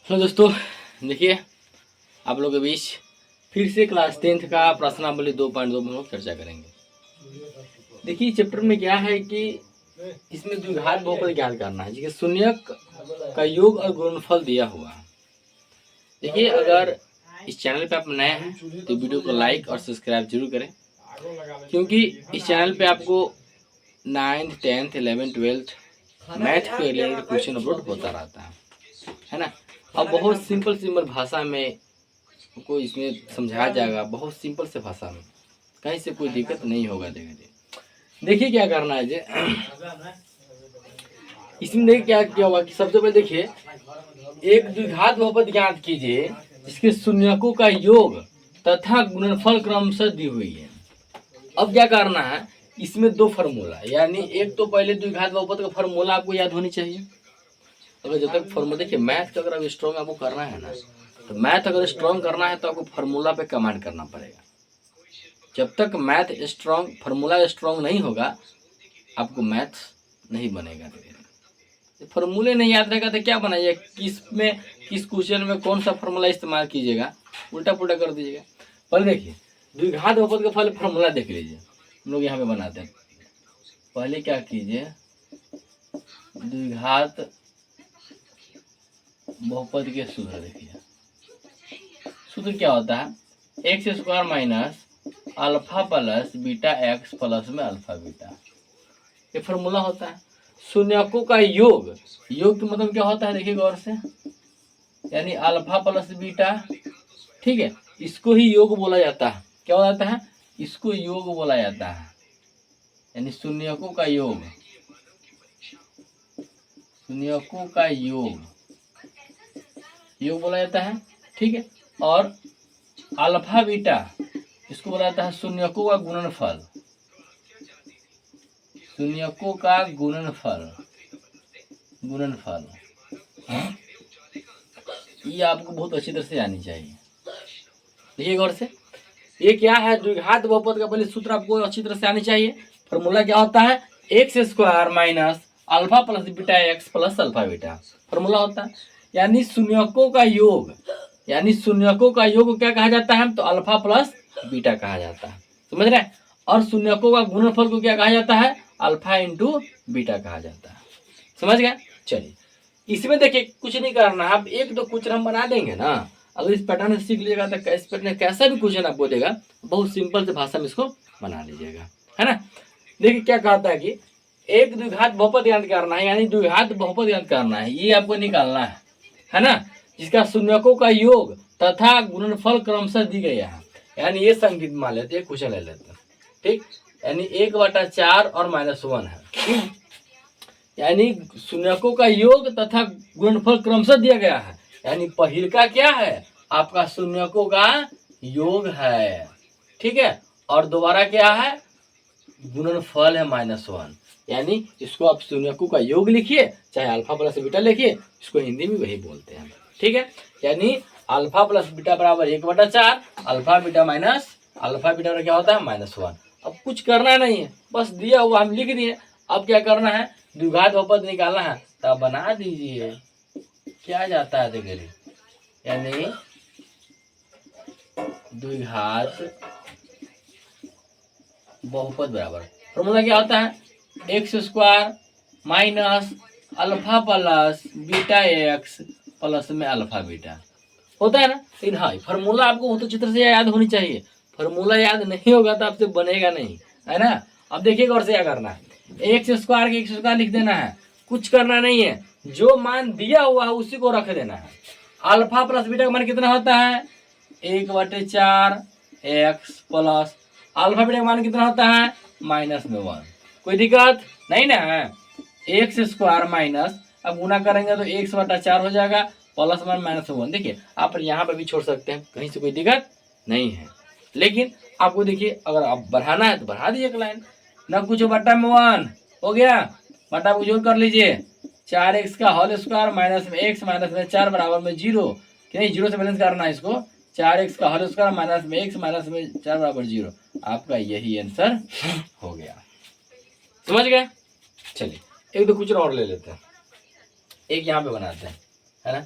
Hello दोस्तों, देखिए आप लोगों के बीच फिर से क्लास 10th का प्रश्नावली 2.2 में हम लोग चर्चा करेंगे। देखिए चैप्टर में क्या है कि इसमें द्विघात बहुपद ज्ञात करना है, जिसके शून्यक का योग और गुणनफल दिया हुआ है। देखिए अगर इस चैनल पे आप नए हैं तो वीडियो को लाइक और सब्सक्राइब जरूर करें, क्योंकि इस चैनल पे आपको 9th 10th 11th 12th math के रिलेटेड क्वेश्चन अपलोड होता रहता है ना। अब बहुत सिंपल भाषा में को इसमें समझाया जाएगा, बहुत सिंपल से भाषा में, कहीं से कोई दिक्कत नहीं होगा। देखिए क्या करना है जी, इसमें देखिए क्या होगा कि सबसे पहले देखिए एक द्विघात बहुपद ज्ञात कीजिए जिसके शून्यकों का योग तथा गुणनफल क्रमशः दी हुई है। अब क्या करना है, इसमें दो फार्मूला, यानी एक तो पहले द्विघात बहुपद का फार्मूला आपको याद होनी चाहिए। अगर जब तक फार्मूला, देखिए मैथ का अगर स्ट्रॉन्ग आपको करना है ना, तो मैथ अगर स्ट्रॉन्ग करना है तो आपको फार्मूला पे कमांड करना पड़ेगा। जब तक मैथ स्ट्रॉन्ग, फार्मूला स्ट्रॉन्ग नहीं होगा, आपको मैथ नहीं बनेगा। फार्मूले नहीं याद रहेगा तो क्या बनाइए, किस क्वेश्चन में कौन सा फार्मूला इस्तेमाल कीजिएगा, उल्टा पुल्टा कर दीजिएगा। पहले देखिए द्विघात बहुपद का पहले फार्मूला देख लीजिए, हम लोग यहाँ पे बनाते हैं। पहले क्या कीजिए, द्विघात बहुपद के सूत्र देखिए। सूत्र क्या होता है, x square minus alpha plus beta x plus में अल्फा बीटा, ये फार्मूला होता है। शून्यकों का योग, योग का मतलब क्या होता है देखिए गौर से, यानी अल्फा प्लस बीटा, ठीक है, इसको ही योग बोला जाता है। क्या हो जाता है, इसको योग बोला जाता है, यानी शून्यकों का योग, शून्यकों का योग बोला जाता है, ठीक है। और अल्फा बीटा इसको बोला जाता है शून्यकों का गुणनफल, शून्यकों का गुणनफल। ये आपको बहुत अच्छी तरह से आनी चाहिए। देखिए गौर से, ये क्या है, द्विघात बहुपद का पहले सूत्र आपको अच्छी तरह से आनी चाहिए। फार्मूला क्या होता है, x square minus alpha plus beta x plus alpha beta, formula होता है। यानी शून्यकों का योग, यानी शून्यकों का योग क्या कहा जाता है, तो अल्फा प्लस बीटा कहा जाता है, समझ रहे हैं। और शून्यकों का गुणनफल को क्या कहा जाता है, अल्फा इंटू बीटा कहा जाता है, समझ गए। चलिए इसमें देखिए कुछ नहीं करना है, आप एक दो क्वेश्चन हम बना देंगे ना। अगर इस पैटर्न से सीख लीजिएगा तो इस पैटर्न कैसा भी क्वेश्चन आप बोलेगा, बहुत सिंपल से भाषा में इसको बना लीजिएगा, है ना। देखिए क्या कहता है कि एक द्विघात बहुपद ज्ञात करना है, यानी द्विघात बहुपद ज्ञात करना है, ये आपको निकालना है ना, जिसका शून्यकों का योग तथा गुणनफल क्रमशः दी गई है। यानी ये संकेत मान लेते हैं, क्वेश्चन ले लेते हैं, ठीक। यानी 1/4 और -1 है, यानी शून्यकों का योग तथा गुणनफल क्रमशः दिया गया है। यानी पहिल का क्या है, आपका शून्यकों का योग है, ठीक है, और दोबारा क्या है, गुणनफल है -1। यानी इसको आप शून्यकों का योग लिखिए, चाहे अल्फा प्लस बीटा लिखिए, इसको हिंदी में वही बोलते हैं, ठीक है। यानी अल्फा प्लस बीटा बराबर 1/4, alpha beta minus alpha beta क्या होता है -1। अब कुछ करना नहीं है, बस दिया हुआ हम लिख दिए। अब क्या करना है, द्विघात बहुपद निकालना है, तब बना दीजिए, क्या जाता है देखिए, यानी द्विघात बहुपद बराबर फॉर्मूला क्या होता है, x square minus alpha plus beta x plus में अल्फा बीटा होता है ना। लेकिन हाँ, फार्मूला आपको बहुत अच्छी तरह से याद होनी चाहिए, फार्मूला याद नहीं होगा तो आपसे बनेगा नहीं, है ना। अब देखिएगा और से क्या करना है, एक्स स्क्वायर के एक्स स्क्वायर लिख देना है, कुछ करना नहीं है, जो मान दिया हुआ है उसी को रख देना है। अल्फा प्लस बीटा का मान कितना होता है, 1/4 एक्स प्लस अल्फा बीटा का मान कितना होता है, -1। कोई दिक्कत नहीं ना है। एक्स स्क्वायर माइनस, अब गुना करेंगे तो x/4 हो जाएगा, प्लस वन -1। देखिए आप यहाँ पर भी छोड़ सकते हैं, कहीं से कोई दिक्कत नहीं है। लेकिन आपको देखिए अगर आप बढ़ाना है तो बढ़ा दीजिए एक लाइन, ना कुछ बट्टा में 1 हो गया, बट्टा को जोड़ कर लीजिए, 4x का होल स्क्वायर माइनस में x माइनस में 4 बराबर में 0, नहीं 0 से बैलेंस करना है इसको, 4x का होल स्क्वायर माइनस में x माइनस में 4 बराबर 0। आपका यही आंसर हो गया, समझ गए। चलिए एक दो क्वेश्चन और ले लेते हैं, एक यहाँ पे बनाते हैं, है ना।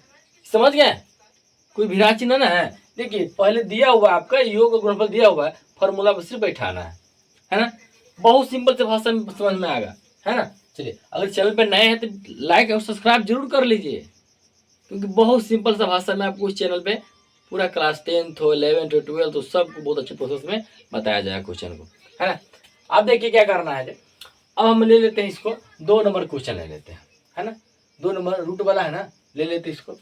समझ गए? कोई भिड़ा चिन्ह ना है। देखिए पहले दिया हुआ आपका योग का गुणनफल दिया हुआ है, फॉर्मूला पर सिर्फ बैठाना है ना। बहुत सिंपल से भाषा में समझ में आएगा, है ना। चलिए अगर चैनल पे नए हैं तो लाइक और सब्सक्राइब जरूर कर लीजिए, क्योंकि बहुत सिंपल सा भाषा में आपको इस चैनल पे पूरा क्लास 10th हो 11th हो 12th हो सबको बहुत अच्छे प्रोसेस में बताया जाएगा क्वेश्चन को, है ना। अब देखिए क्या करना है। अब हम ले लेते हैं इसको 2 नंबर क्वेश्चन ले लेते हैं, है ना। 2 नंबर रूट वाला है ना, ले लेते हैं इसको।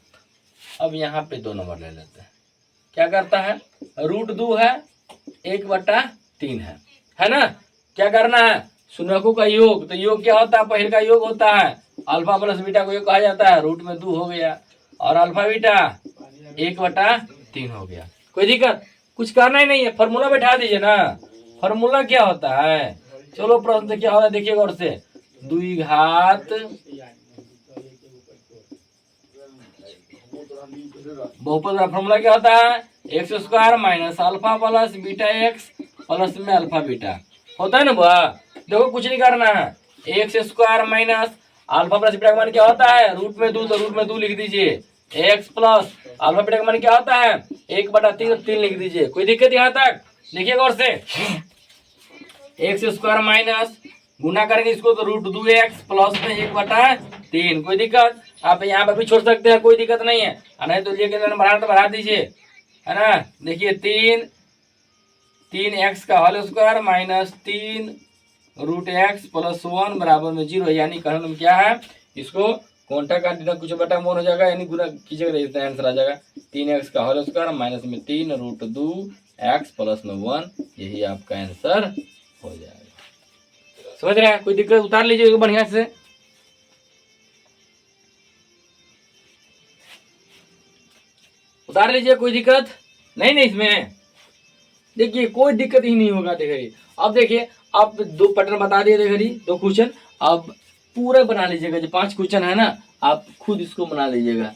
अब यहाँ पे 2 नंबर ले लेते हैं। क्या करता है, रूट 2 है 1/3 है ना। क्या करना है, शून्यकों का योग। तो योग क्या होता है, पहले का योग होता है अल्फा प्लस बीटा को योग कहा जाता है। रूट में 2 हो गया और अल्फा बीटा 1/3 हो गया। कोई दिक्कत, कुछ करना ही नहीं है, फॉर्मूला बैठा दीजिए ना। फॉर्मूला क्या होता है, चलो प्रश्न से क्या होता है देखिए गौर से। 2 घात बहुपद का फॉर्मूला क्या होता है, x² minus alpha plus beta x plus में अल्फा बीटा होता है ना बुआ। देखो कुछ नहीं करना है, x² minus alpha plus beta का मान क्या होता है, रूट में 2 तो रूट में 2 लिख दीजिए। x प्लस अल्फा बीटा का मान क्या होता है 1/3 3 लिख दीजिए। कोई दिक्कत यहाँ तक, देखिए गौर से। x² माइनस गुना करेंगे इसको तो रूट 2x प्लस में 1/3। कोई दिक्कत, आप यहाँ पर भी छोड़ सकते हैं, कोई दिक्कत नहीं है। नहीं तो लेके बढ़ा तो बढ़ा दीजिए, है ना। देखिए 3x का whole square minus 3 root x plus 1 बराबर में 0, यानी कहने में क्या है, इसको कोंटा काट देना, कुछ बटा मोन हो जाएगा, यानी गुना कीजिएगा इतना आंसर आ जाएगा। 3x का होल स्क्वायर माइनस में 3 रूट 2x प्लस में 1, यही आपका आंसर हो जाएगा। समझ रहे हैं, कोई दिक्कत उतार लीजिए बढ़िया से। उतार लीजिए, कोई दिक्कत नहीं इसमें। देखिए कोई दिक्कत ही नहीं होगा। देखिए अब देखिए आप 2 पैटर्न बता दिए, देखिए 2 क्वेश्चन। अब पूरा बना लीजिएगा, जो 5 क्वेश्चन है ना, आप खुद इसको बना लीजिएगा,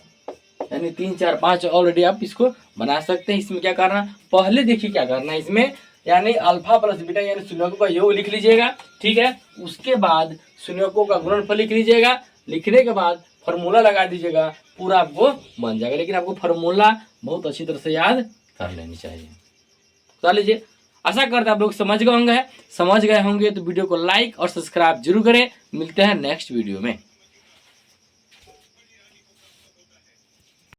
यानी 3 4 5 ऑलरेडी आप इसको बना सकते हैं। इसमें क्या करना, पहले देखिए क्या करना है इसमें, यानी अल्फा प्लस बीटा यानी शून्यकों का योग लिख लीजिएगा, ठीक है। उसके बाद शून्यकों का गुणनफल लिख लीजिएगा, लिखने के बाद फॉर्मूला लगा दीजिएगा, पूरा आपको बन जाएगा। लेकिन आपको फॉर्मूला बहुत अच्छी तरह से याद कर लेनी चाहिए। कर लीजिए, आशा करते हैं आप लोग समझ गए होंगे तो वीडियो को लाइक और सब्सक्राइब जरूर करें। मिलते हैं नेक्स्ट वीडियो में।